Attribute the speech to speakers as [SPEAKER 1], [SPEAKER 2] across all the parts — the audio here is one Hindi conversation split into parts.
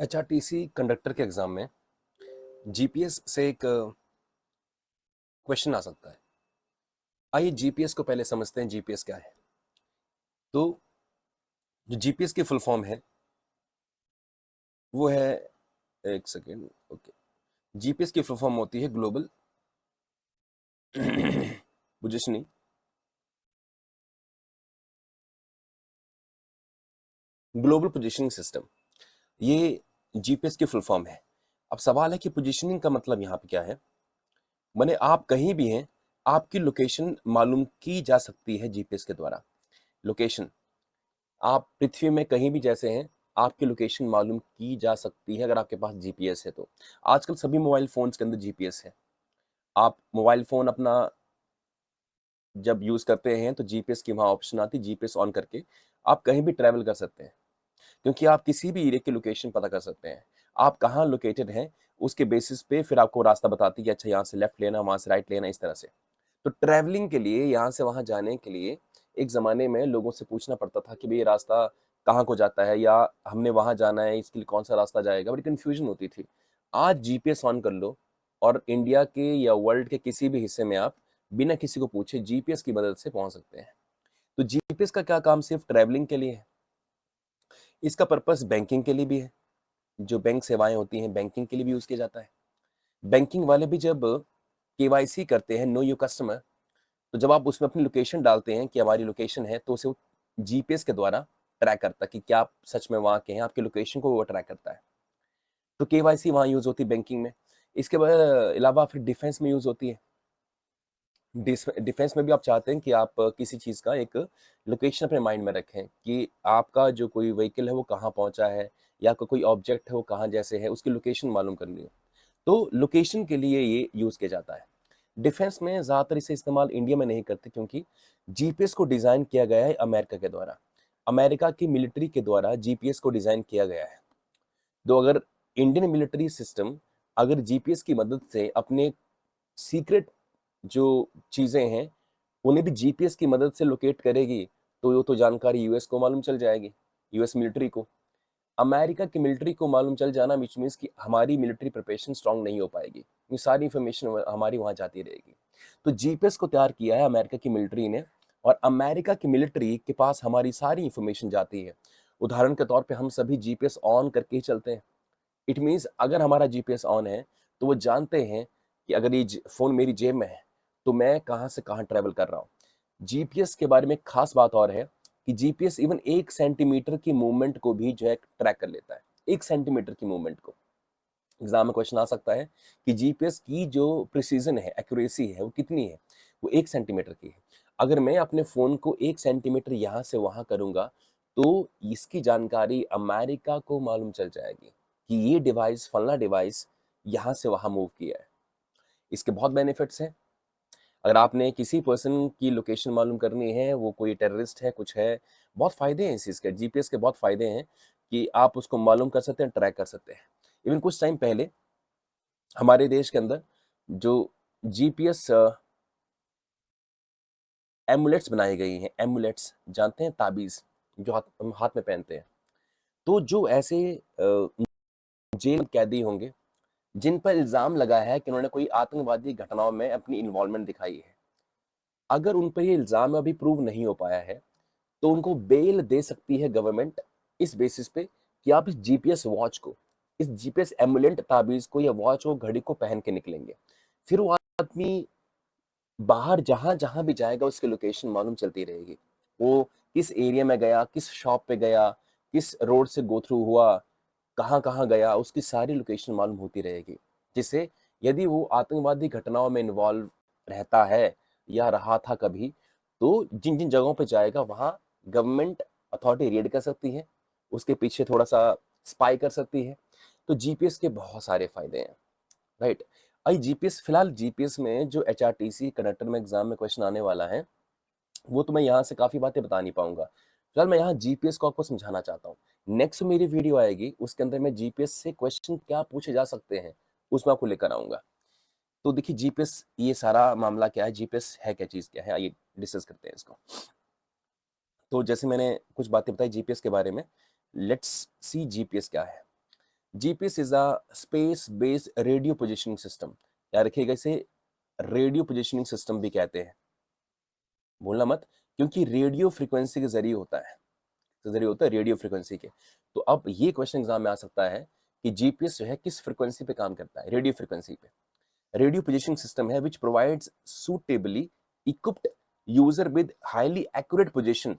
[SPEAKER 1] एचआरटीसी कंडक्टर के एग्जाम में जीपीएस से एक क्वेश्चन आ सकता है। आइए जीपीएस को पहले समझते हैं, जीपीएस क्या है। तो जो जीपीएस की फुल फॉर्म है वो है, एक सेकेंड, ओके। जीपीएस की फुल फॉर्म होती है global positioning global positioning system. ये जीपीएस की फुल फॉर्म है। अब सवाल है कि पोजिशनिंग का मतलब यहाँ पे क्या है। माने आप कहीं भी हैं, आपकी लोकेशन मालूम की जा सकती है जीपीएस के द्वारा। लोकेशन, आप पृथ्वी में कहीं भी जैसे हैं, आपकी लोकेशन मालूम की जा सकती है अगर आपके पास जीपीएस है तो। आजकल सभी मोबाइल फोन्स के अंदर जीपीएस है। आप मोबाइल फोन अपना जब यूज करते हैं तो जीपीएस की वहां ऑप्शन आती है, जीपीएस ऑन करके आप कहीं भी ट्रैवल कर सकते हैं, क्योंकि आप किसी भी एरिया की लोकेशन पता कर सकते हैं। आप कहाँ लोकेटेड हैं उसके बेसिस पे फिर आपको रास्ता बताती है कि अच्छा यहाँ से लेफ्ट लेना, वहां से राइट लेना, इस तरह से। तो ट्रैवलिंग के लिए, यहाँ से वहां जाने के लिए एक जमाने में लोगों से पूछना पड़ता था कि भाई ये रास्ता कहाँ को जाता है, या हमने वहां जाना है, इसके लिए कौन सा रास्ता जाएगा, बड़ी कंफ्यूजन होती थी। आज जीपीएस ऑन कर लो और इंडिया के या वर्ल्ड के किसी भी हिस्से में आप बिना किसी को पूछे जीपीएस की मदद से पहुंच सकते हैं। तो जीपीएस का क्या काम सिर्फ ट्रैवलिंग के लिए है? इसका पर्पस बैंकिंग के लिए भी है। जो बैंक सेवाएं होती हैं, बैंकिंग के लिए भी यूज किया जाता है। बैंकिंग वाले भी जब केवाईसी करते हैं, नो यू कस्टमर, तो जब आप उसमें अपनी लोकेशन डालते हैं कि हमारी लोकेशन है, तो उसे जीपीएस के द्वारा ट्रैक करता है कि क्या आप सच में वहां के हैं, आपकी लोकेशन को वो ट्रैक करता है। तो केवाईसी वहां यूज होती है बैंकिंग में। इसके अलावा फिर डिफेंस में यूज होती है। डिफेंस में भी आप चाहते हैं कि आप किसी चीज का एक लोकेशन अपने माइंड में रखें कि आपका जो कोई व्हीकल है वो कहाँ पहुंचा है, या आपका कोई ऑब्जेक्ट है वो कहाँ जैसे है, उसकी लोकेशन मालूम करनी है। तो लोकेशन के लिए ये यूज किया जाता है। डिफेंस में ज्यादातर इसे इस्तेमाल इंडिया में नहीं करते, क्योंकि जीपीएस को डिजाइन किया गया है अमेरिका के द्वारा। अमेरिका की मिलिट्री के द्वारा जीपीएस को डिजाइन किया गया है। तो अगर इंडियन मिलिट्री सिस्टम अगर जीपीएस की मदद से अपने सीक्रेट जो चीजें हैं उन्हें भी जीपीएस की मदद से लोकेट करेगी, तो ये तो जानकारी यूएस को मालूम चल जाएगी, यूएस मिलिट्री को। अमेरिका की मिलिट्री को मालूम चल जाना विच मीन्स कि हमारी मिलिट्री प्रिपरेशन स्ट्रांग नहीं हो पाएगी, ये सारी इंफॉर्मेशन हमारी वहां जाती रहेगी। तो जीपीएस को तैयार किया है अमेरिका की मिलिट्री ने, और अमेरिका की मिलिट्री के पास हमारी सारी इंफॉर्मेशन जाती है। उदाहरण के तौर पे हम सभी जीपीएस ऑन करके ही चलते हैं। इट मीन्स अगर हमारा जीपीएस ऑन है तो वो जानते हैं कि अगर ये फोन मेरी जेब में है तो मैं कहाँ से कहाँ ट्रेवल कर रहा हूँ। जीपीएस के बारे में एक खास बात और है कि जीपीएस इवन 1 सेंटीमीटर की मूवमेंट को भी जो है ट्रैक कर लेता है। 1 सेंटीमीटर की मूवमेंट को। एग्जाम में क्वेश्चन आ सकता है कि जीपीएस की जो प्रिसीजन है, एक्यूरेसी है, वो कितनी है। वो 1 सेंटीमीटर की है। अगर मैं अपने फोन को 1 सेंटीमीटर यहाँ से वहां करूंगा तो इसकी जानकारी अमेरिका को मालूम चल जाएगी कि ये डिवाइस, फलना डिवाइस यहाँ से वहां मूव किया है। इसके बहुत बेनिफिट्स हैं। अगर आपने किसी पर्सन की लोकेशन मालूम करनी है, वो कोई टेररिस्ट है, कुछ है, बहुत फायदे हैं इस चीज के। जीपीएस के बहुत फायदे हैं कि आप उसको मालूम कर सकते हैं, ट्रैक कर सकते हैं। इवन कुछ टाइम पहले हमारे देश के अंदर जो जीपीएस एमुलेट्स बनाई गई हैं, एमुलेट्स जानते हैं, ताबीज जो हम हाथ में पहनते हैं। तो जो ऐसे जेल कैदी होंगे जिन पर इल्जाम लगा है कि उन्होंने कोई आतंकवादी घटनाओं में अपनी इन्वॉल्वमेंट दिखाई है, अगर उन पर ये इल्जाम अभी प्रूव नहीं हो पाया है तो उनको बेल दे सकती है गवर्नमेंट, इस बेसिस पे कि आप इस जीपीएस वॉच को, इस जीपीएस एमुलेंट ताबीज को या वॉच को, घड़ी को पहन के निकलेंगे। फिर वो आदमी बाहर जहां जहां भी जाएगा उसकी लोकेशन मालूम चलती रहेगी। वो किस एरिया में गया, किस शॉप पे गया, किस रोड से गो थ्रू हुआ, कहाँ कहाँ गया, उसकी सारी लोकेशन मालूम होती रहेगी। जिससे यदि वो आतंकवादी घटनाओं में इन्वॉल्व रहता है या रहा था कभी, तो जिन जिन जगहों पे जाएगा वहां गवर्नमेंट अथॉरिटी रेड कर सकती है, उसके पीछे थोड़ा सा स्पाई कर सकती है। तो जीपीएस के बहुत सारे फायदे हैं, राइट। आई जीपीएस, फिलहाल जीपीएस में जो एचआरटीसी कंडक्टर में एग्जाम में क्वेश्चन आने वाला है, वो तो मैं यहाँ से काफी बातें बता नहीं पाऊंगा। फिलहाल मैं यहाँ जीपीएस को आपको समझाना चाहता हूँ। नेक्स्ट मेरी वीडियो आएगी, उसके अंदर मैं जीपीएस से क्वेश्चन क्या पूछे जा सकते हैं उसमें आपको लेकर आऊंगा। तो देखिए जीपीएस, ये सारा मामला क्या है, जीपीएस है क्या चीज, क्या है, आइए डिस्कस करते हैं इसको। तो जैसे मैंने कुछ बातें बताई जीपीएस के बारे में, लेट्स सी जीपीएस क्या है। GPS is a space based radio positioning system. याद रखिएगा, इसे रेडियो पोजिशनिंग सिस्टम भी कहते हैं, भूलना मत, क्योंकि रेडियो फ्रीक्वेंसी के जरिए होता है, रेडियो फ्रीक्वेंसी के। तो अब ये क्वेश्चन एग्जाम में आ सकता है कि जीपीएस जो है किस फ्रीक्वेंसी पे काम करता है, रेडियो फ्रीक्वेंसी पे। रेडियो पोजिशनिंग सिस्टम है which provides suitably equipped user with highly accurate position.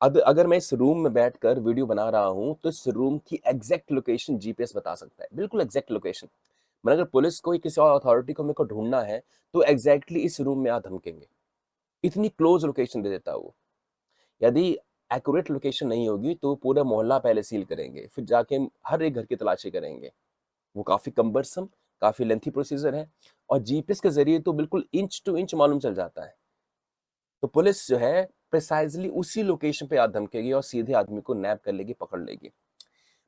[SPEAKER 1] अब अगर मैं इस रूम में बैठकर वीडियो बना रहा हूं तो इस रूम की एग्जैक्ट लोकेशन जीपीएस बता सकता है, बिल्कुल एग्जैक्ट लोकेशन। मैं अगर पुलिस को, किसी और अथॉरिटी को मेरे को ढूंढना है तो एग्जैक्टली इस रूम में आ धमकेंगे, इतनी क्लोज लोकेशन दे देता है वो। यदि एक्यूरेट लोकेशन नहीं होगी तो पूरा मोहल्ला पहले सील करेंगे, फिर जाके हर एक घर की तलाशी करेंगे। वो काफी कम्बरसम, काफी लेंथी प्रोसीजर है, और जीपीएस के जरिए तो बिल्कुल इंच टू इंच मालूम चल जाता है। तो पुलिस जो है प्रिसाइजली उसी लोकेशन पे आ धमकेगी और सीधे आदमी को नैप कर लेगी, पकड़ लेगी।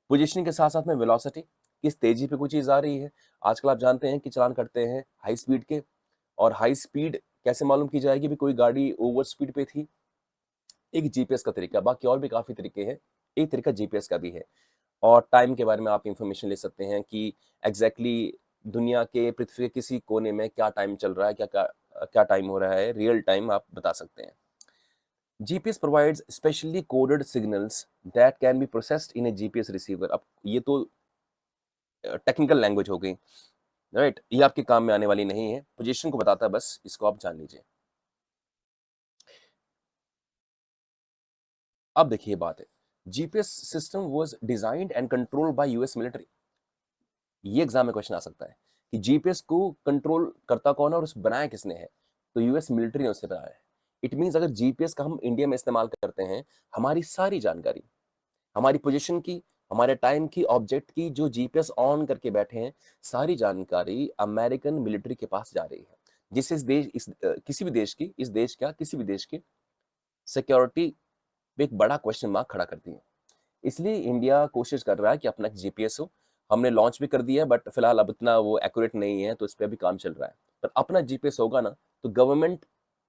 [SPEAKER 1] पोजीशनिंग के साथ साथ में वेलोसिटी, किस तेजी पे कोई चीज आ रही है। आजकल आप जानते हैं कि चालान करते हैं हाई स्पीड के, और हाई स्पीड कैसे मालूम की जाएगी भी कोई गाड़ी ओवर स्पीड पे थी। एक जीपीएस का तरीका, बाकी और भी काफी तरीके हैं, एक तरीका जीपीएस का भी है। और टाइम के बारे में आप इंफॉर्मेशन ले सकते हैं कि एग्जैक्टली दुनिया के, पृथ्वी के किसी कोने में क्या टाइम चल रहा है, क्या क्या क्या टाइम हो रहा है, रियल टाइम आप बता सकते हैं। GPS provides specially coded signals that can be processed in A GPS receiver. अब ये तो टेक्निकल लैंग्वेज हो गई, राइट, ये आपके काम में आने वाली नहीं है, पोजीशन को बताता है बस, इसको आप जान लीजिए। अब देखिए बात है, GPS system was designed and controlled by US military. ये एग्जाम में क्वेश्चन आ सकता है कि जीपीएस को कंट्रोल करता कौन है और उस बनाया किसने है। तो यूएस मिलिट्री ने उसे बनाया है। इट मींस अगर जीपीएस का हम इंडिया में इस्तेमाल करते हैं, हमारी सारी जानकारी, हमारी पोजीशन की, हमारे टाइम की, ऑब्जेक्ट की, जो जीपीएस ऑन करके बैठे हैं, सारी जानकारी अमेरिकन मिलिट्री के पास जा रही है, जिससे किसी भी देश की, इस देश का किसी भी देश की सिक्योरिटी पे एक बड़ा क्वेश्चन मार्क खड़ा करती है। इसलिए इंडिया कोशिश कर रहा है कि अपना जीपीएस हो। हमने लॉन्च भी कर दिया है, बट फिलहाल अब इतना वो एक्यूरेट नहीं है, तो इस पर भी काम चल रहा है। पर अपना जीपीएस होगा ना, तो गवर्नमेंट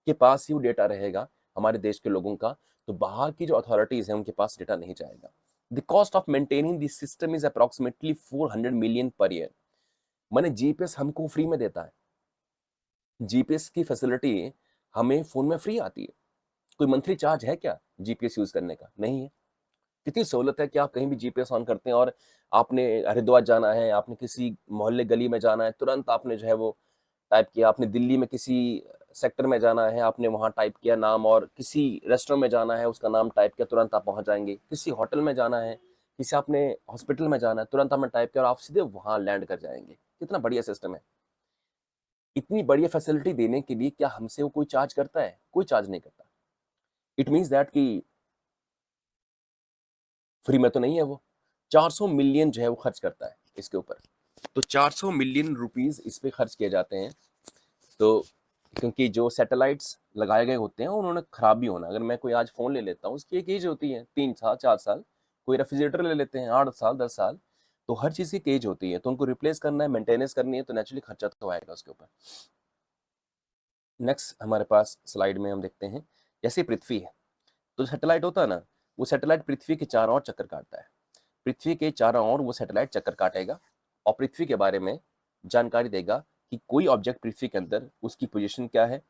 [SPEAKER 1] के पास ही वो डेटा रहेगा, हमारे देश के लोगों का। तो बाहर की जो अथॉरिटीज हैं उनके पास डेटा नहीं जाएगा। The cost of maintaining this system is approximately 400 million per year. मैंने जीपीएस हमको फ्री में देता है, जीपीएस की फैसिलिटी हमें फोन में फ्री आती है। कोई मंथली चार्ज है क्या जीपीएस यूज करने का? नहीं है। कितनी सहूलत है कि आप कहीं भी जीपीएस ऑन करते हैं और आपने हरिद्वार जाना है, आपने किसी मोहल्ले गली में जाना है, तुरंत आपने जो है वो टाइप किया। आपने दिल्ली में किसी सेक्टर में जाना है, आपने वहां टाइप किया नाम, और किसी रेस्टोरेंट में जाना है, उसका नाम टाइप किया, तुरंत आप पहुंच जाएंगे। किसी होटल में जाना है, किसी आपने हॉस्पिटल में जाना है, तुरंत आपने टाइप किया और आप सीधे वहां लैंड कर जाएंगे। कितना बढ़िया सिस्टम है। इतनी बढ़िया फैसिलिटी देने के लिए क्या हमसे वो कोई चार्ज करता है? कोई चार्ज नहीं करता। इट मीन्स दैट कि फ्री में तो नहीं है वो। 400 मिलियन जो है वो खर्च करता है इसके ऊपर। तो 400 मिलियन रुपीस इस पे खर्च किए जाते हैं। तो क्योंकि जो सैटेलाइट्स लगाए गए होते हैं उन्होंने खराब भी होना। अगर मैं कोई आज फोन ले लेता हूँ, उसकी एक एज होती है 3 साल 4 साल। कोई रेफ्रिजरेटर ले लेते हैं 8 साल 10 साल। तो हर चीज की एज होती है, तो उनको रिप्लेस करना है, मेंटेनेंस करनी है, तो नेचुरली खर्चा तो आएगा उसके ऊपर। नेक्स्ट हमारे पास स्लाइड में हम देखते हैं, जैसे पृथ्वी है तो सैटेलाइट होता है ना, वो सैटेलाइट पृथ्वी के चारों ओर चक्कर काटता है। पृथ्वी के चारों ओर वो सैटेलाइट चक्कर काटेगा और पृथ्वी के बारे में जानकारी देगा कि कोई ऑब्जेक्ट पृथ्वी के अंदर उसकी पोजीशन क्या है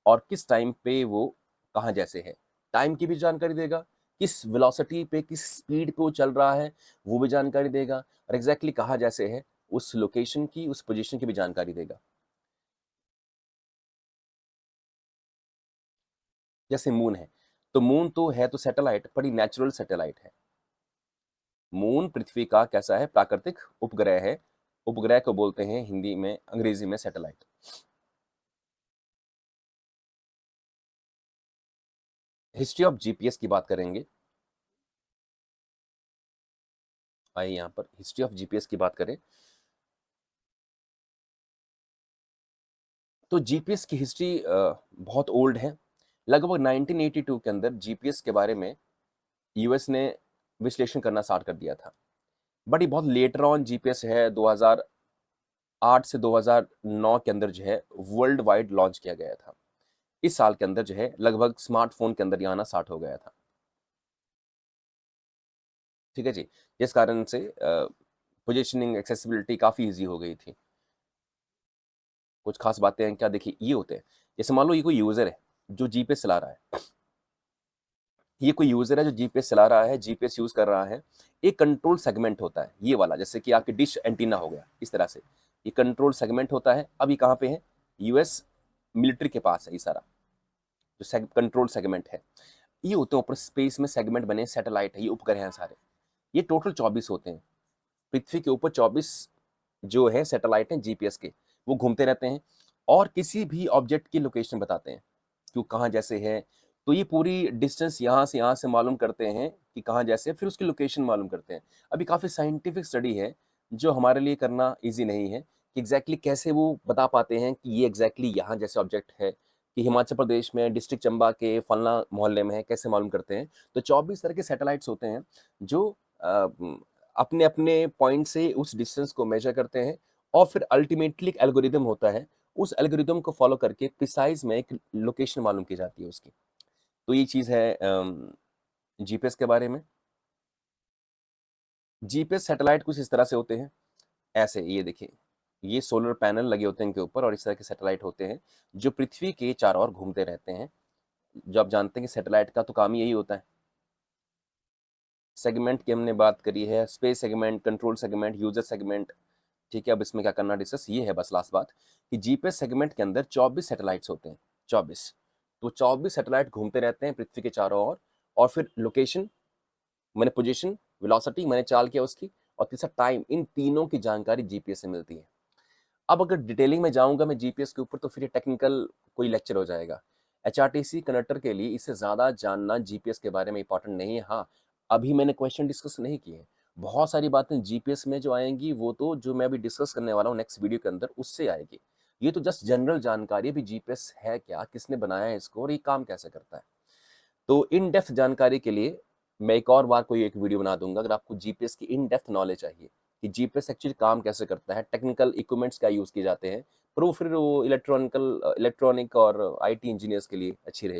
[SPEAKER 1] और किस टाइम पे वो कहाँ जैसे है। टाइम की भी जानकारी देगा, किस वेलोसिटी पे, किस स्पीड पे वो चल रहा है वो भी जानकारी देगा, और एग्जैक्टली कहाँ जैसे है उस लोकेशन की, उस पोजीशन की भी जानकारी देगा। जैसे मून है, तो मून तो है तो सैटेलाइट, बड़ी नेचुरल सैटेलाइट है। मून पृथ्वी का कैसा है? प्राकृतिक उपग्रह है। उपग्रह को बोलते हैं हिंदी में, अंग्रेजी में सैटेलाइट। हिस्ट्री ऑफ जीपीएस की बात करेंगे। आइए यहाँ पर हिस्ट्री ऑफ जीपीएस की बात करें। तो जीपीएस की हिस्ट्री बहुत ओल्ड है। लगभग 1982 के अंदर जीपीएस के बारे में यूएस ने विश्लेषण करना स्टार्ट कर दिया था। बट ये बहुत लेटर ऑन जीपीएस है, 2008 से 2009 के अंदर जो है वर्ल्ड वाइड लॉन्च किया गया था। इस साल के अंदर जो है लगभग स्मार्टफोन के अंदर ये आना स्टार्ट हो गया था। ठीक है जी? जिस कारण से पोज़ीशनिंग, एक्सेसिबिलिटी काफ़ी ईज़ी हो गई थी। कुछ खास बातें हैं क्या? देखिए, ये होते हैं, जैसे मान लो ये कोई यूज़र है, जो जीपीएस चला रहा है। ये कोई यूज़र है जो जीपीएस चला रहा है, जीपीएस यूज़ कर रहा है। एक कंट्रोल सेगमेंट होता है, ये वाला, जैसे कि आपकी डिश एंटीना हो गया, इस तरह से। ये कंट्रोल सेगमेंट होता है। अब ये कहाँ पे है? यूएस मिलिट्री के पास है ये सारा, जो कंट्रोल सेगमेंट है। ये होते हैं ऊपर स्पेस में सेगमेंट बने, सैटेलाइट है, ये उपग्रह हैं सारे। ये टोटल 24 होते हैं। पृथ्वी के ऊपर 24 जो है सैटेलाइट हैं जीपीएस के, वो घूमते रहते हैं और किसी भी ऑब्जेक्ट की लोकेशन बताते हैं कि वो कहाँ जैसे है। तो ये पूरी डिस्टेंस यहाँ से मालूम करते हैं कि कहाँ जैसे है, फिर उसकी लोकेशन मालूम करते हैं। अभी काफ़ी साइंटिफिक स्टडी है जो हमारे लिए करना ईजी नहीं है कि एग्जैक्टली कैसे वो बता पाते हैं कि ये एग्जैक्टली यहाँ जैसे ऑब्जेक्ट है, कि हिमाचल प्रदेश में डिस्ट्रिक्ट चंबा के फलना मोहल्ले में है, कैसे मालूम करते हैं। तो 24 तरह के सैटेलाइट्स होते हैं जो अपने अपने पॉइंट से उस डिस्टेंस को मेजर करते हैं और फिर अल्टीमेटली एक एल्गोरिदम होता है, उस एल्गोरिदम को फॉलो करके प्रिसाइज में एक लोकेशन मालूम की जाती है उसकी। तो ये चीज़ है जीपीएस के बारे में। जीपीएस सैटेलाइट कुछ इस तरह से होते हैं, ऐसे ये देखिए, ये सोलर पैनल लगे होते हैं इनके ऊपर और इस तरह के सैटेलाइट होते हैं जो पृथ्वी के चारों ओर घूमते रहते हैं। जो आप जानते हैं कि सैटेलाइट का तो काम ही यही होता है। सेगमेंट की हमने बात करी है, space segment, control segment, user segment. ठीक है, अब इसमें क्या करना डिस्कस, ये है बस लास्ट बात कि जीपीएस सेगमेंट के अंदर 24 सैटेलाइट्स होते हैं, 24। तो 24 सैटेलाइट घूमते रहते हैं पृथ्वी के चारों ओर और फिर लोकेशन, मैंने पोजीशन, वेलोसिटी मैंने चाल किया उसकी, और तीसरा टाइम, इन तीनों की जानकारी जीपीएस से मिलती है। अब अगर डिटेलिंग में जाऊंगा मैं जीपीएस के ऊपर तो फिर ये टेक्निकल कोई लेक्चर हो जाएगा। एचआरटीसी कंडक्टर के लिए इससे ज़्यादा जानना जीपीएस के बारे में इंपॉर्टेंट नहीं है। हाँ, अभी मैंने क्वेश्चन डिस्कस नहीं किए हैं। बहुत सारी बातें जीपीएस में जो आएंगी वो तो जो मैं अभी डिस्कस करने वाला हूँ नेक्स्ट वीडियो के अंदर उससे आएगी। ये तो जस्ट जनरल जानकारी है भी, जीपीएस है क्या, किसने बनाया है इसको और ये काम कैसे करता है। तो इन डेप्थ जानकारी के लिए मैं एक और बार कोई एक वीडियो बना दूंगा अगर आपको जीपीएस की इन डेप्थ नॉलेज चाहिए कि जीपीएस एक्चुअली काम कैसे करता है, टेक्निकल इक्विपमेंट्स क्या यूज़ किए जाते हैं। पर वो फिर वो इलेक्ट्रॉनिक और आईटी इंजीनियर्स के लिए अच्छी रहेगी।